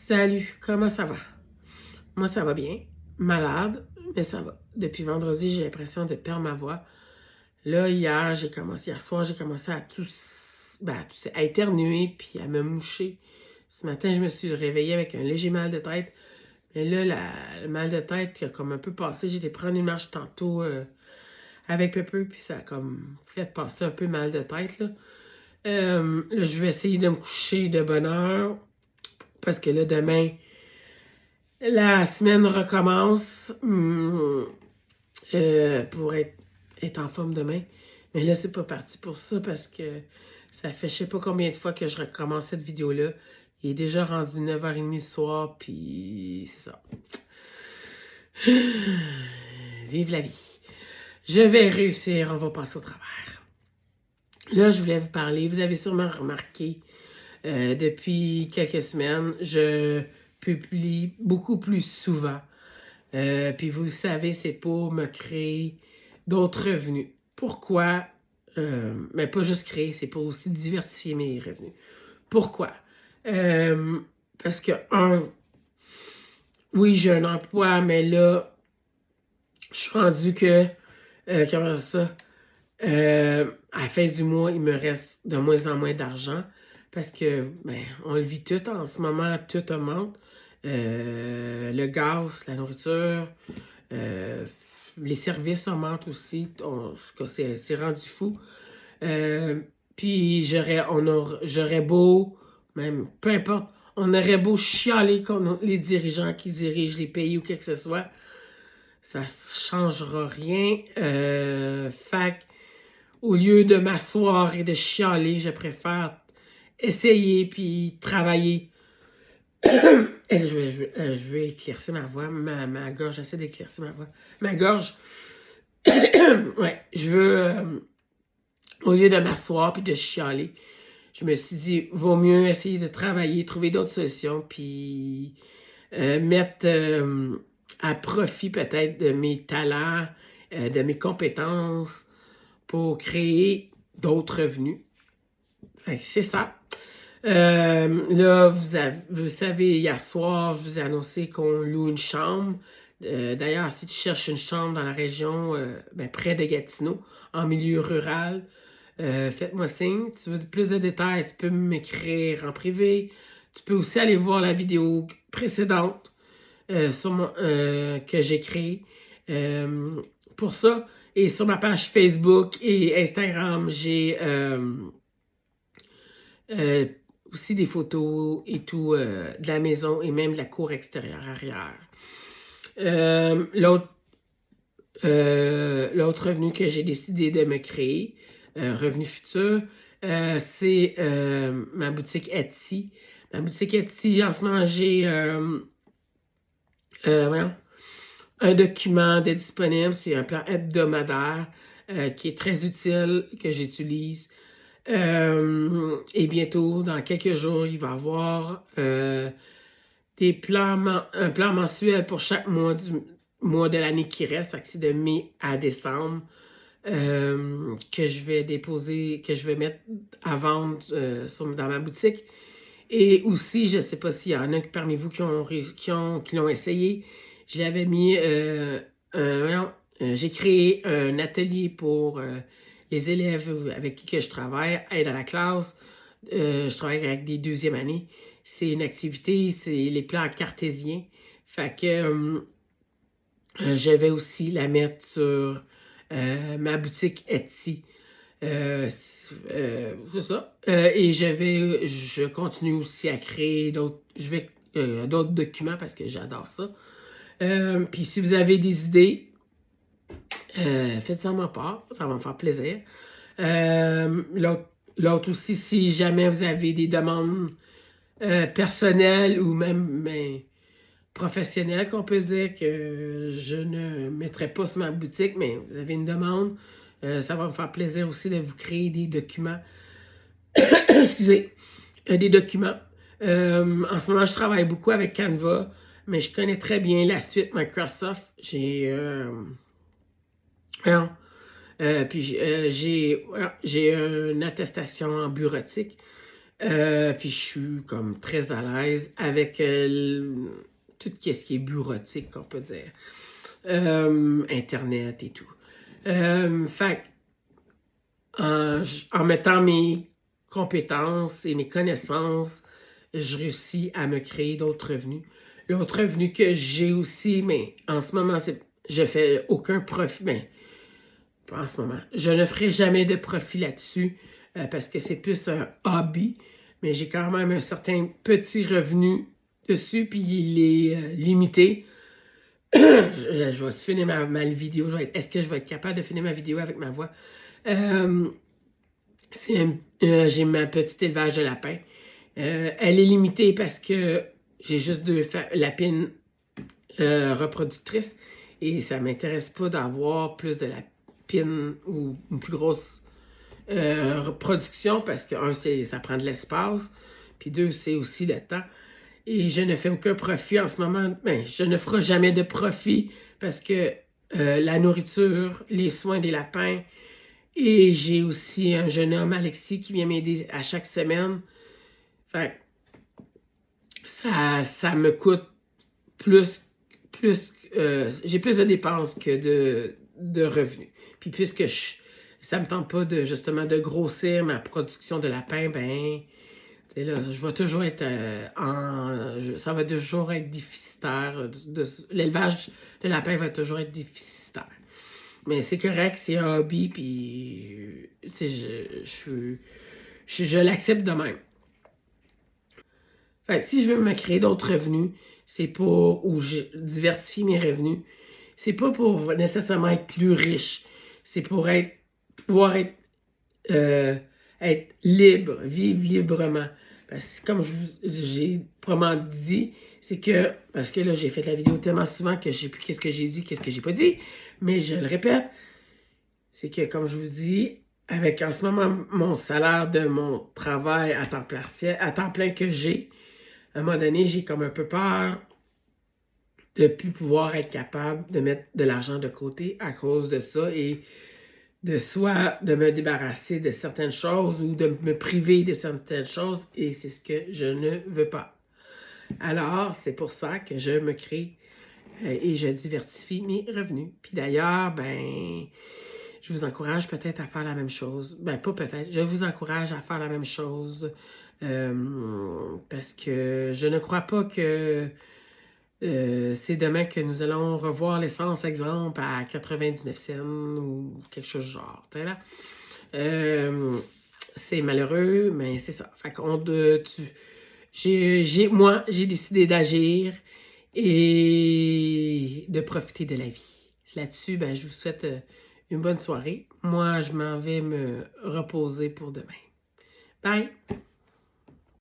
Salut, comment ça va? Moi, ça va bien. Malade, mais ça va. Depuis vendredi, j'ai l'impression de perdre ma voix. Là, hier soir, j'ai commencé à à éternuer puis à me moucher. Ce matin, je me suis réveillée avec un léger mal de tête. Mais là, le mal de tête qui a comme un peu passé, j'ai été prendre une marche tantôt avec Pepper, puis ça a comme fait passer un peu le mal de tête, là. Là, je vais essayer de me coucher de bonne heure parce que là, demain, la semaine recommence pour être en forme demain. Mais là, c'est pas parti pour ça parce que ça fait je sais pas combien de fois que je recommence cette vidéo-là. Il est déjà rendu 9h30 le soir, puis c'est ça. Vive la vie. Je vais réussir, on va passer au travers. Là, je voulais vous parler, vous avez sûrement remarqué, depuis quelques semaines, je publie beaucoup plus souvent. Puis vous le savez, c'est pour me créer d'autres revenus. Pourquoi? Mais pas juste créer, c'est pour aussi diversifier mes revenus. Pourquoi? Parce que, oui, j'ai un emploi, mais là, je suis rendu que, comment ça? À la fin du mois, il me reste de moins en moins d'argent parce que, ben, on le vit tout en ce moment, tout augmente. Le gaz, la nourriture, les services augmentent aussi. C'est rendu fou. Puis j'aurais beau, même peu importe, on aurait beau chialer contre les dirigeants qui dirigent les pays ou quoi que ce soit, ça ne changera rien. Fait au lieu de m'asseoir et de chialer, je préfère essayer puis travailler. Je vais éclaircir ma voix, ma gorge, j'essaie d'éclaircir ma voix. Ma gorge, ouais, je veux, au lieu de m'asseoir puis de chialer, je me suis dit, vaut mieux essayer de travailler, trouver d'autres solutions, puis mettre à profit peut-être de mes talents, de mes compétences pour créer d'autres revenus. C'est ça. Là, vous savez, hier soir, je vous ai annoncé qu'on loue une chambre. D'ailleurs, si tu cherches une chambre dans la région, près de Gatineau, en milieu rural, faites-moi signe. Si tu veux plus de détails, tu peux m'écrire en privé. Tu peux aussi aller voir la vidéo précédente que j'ai créée pour ça. Et sur ma page Facebook et Instagram, j'ai aussi des photos et tout de la maison et même de la cour extérieure arrière. L'autre revenu que j'ai décidé de me créer, revenu futur, c'est ma boutique Etsy. Ma boutique Etsy, en ce moment, j'ai un document de disponible. C'est un plan hebdomadaire qui est très utile, que j'utilise. Et bientôt, dans quelques jours, il va y avoir un plan mensuel pour chaque mois du mois de l'année qui reste. Fait que c'est de mai à décembre que je vais mettre à vendre dans ma boutique. Et aussi, je ne sais pas s'il y en a parmi vous qui l'ont essayé. Je l'avais mis, j'ai créé un atelier pour les élèves avec qui que je travaille, aide à la classe. Je travaille avec des deuxièmes années. C'est une activité, c'est les plans cartésiens. Fait que je vais aussi la mettre sur ma boutique Etsy. C'est ça. Et je continue aussi à créer d'autres documents parce que j'adore ça. Puis si vous avez des idées, faites-en ma part, ça va me faire plaisir. L'autre aussi, si jamais vous avez des demandes personnelles ou même professionnelles, qu'on peut dire que je ne mettrai pas sur ma boutique, mais vous avez une demande, ça va me faire plaisir aussi de vous créer des documents. Excusez, des documents. En ce moment, je travaille beaucoup avec Canva, mais je connais très bien la suite Microsoft. J'ai une attestation en bureautique. Puis je suis comme très à l'aise avec tout ce qui est bureautique, on peut dire. Internet et tout. Fait en mettant mes compétences et mes connaissances, je réussis à me créer d'autres revenus. L'autre revenu que j'ai aussi, mais en ce moment, je fais aucun profit. Mais pas en ce moment. Je ne ferai jamais de profit là-dessus parce que c'est plus un hobby. Mais j'ai quand même un certain petit revenu dessus, puis il est limité. Je vais finir ma vidéo. Est-ce que je vais être capable de finir ma vidéo avec ma voix? J'ai ma petite élevage de lapins. Elle est limitée parce que j'ai juste deux lapines reproductrices et ça ne m'intéresse pas d'avoir plus de lapines ou une plus grosse reproduction parce que, un, ça prend de l'espace, puis deux, c'est aussi le temps. Et je ne fais aucun profit en ce moment. Ben, je ne ferai jamais de profit parce que la nourriture, les soins des lapins, et j'ai aussi un jeune homme, Alexis, qui vient m'aider à chaque semaine. Fait ça me coûte plus j'ai plus de dépenses que de revenus. Puis puisque ça me tente pas justement de grossir ma production de lapin, ben là, je vais toujours être ça va toujours être déficitaire. L'élevage de lapin va toujours être déficitaire. Mais c'est correct, c'est un hobby, puis je l'accepte de même. Fait que si je veux me créer d'autres revenus, c'est pour, ou je diversifie mes revenus, c'est pas pour nécessairement être plus riche, c'est pour pouvoir être libre, vivre librement. Parce que comme j'ai probablement dit, c'est que, parce que là j'ai fait la vidéo tellement souvent que je sais plus qu'est-ce que j'ai dit, qu'est-ce que j'ai pas dit, mais je le répète, c'est que comme je vous dis, avec en ce moment mon salaire de mon travail à temps plein que j'ai, à un moment donné, j'ai comme un peu peur de ne plus pouvoir être capable de mettre de l'argent de côté à cause de ça et soit de me débarrasser de certaines choses ou de me priver de certaines choses et c'est ce que je ne veux pas. Alors, c'est pour ça que je me crée et je diversifie mes revenus. Puis d'ailleurs, ben, je vous encourage peut-être à faire la même chose. Ben, pas peut-être, je vous encourage à faire la même chose parce que je ne crois pas que c'est demain que nous allons revoir l'essence, exemple, à 99 cents ou quelque chose du genre. Là. C'est malheureux, mais c'est ça. Fait qu'on moi, j'ai décidé d'agir et de profiter de la vie. Là-dessus, ben, je vous souhaite une bonne soirée. Moi, je m'en vais me reposer pour demain. Bye!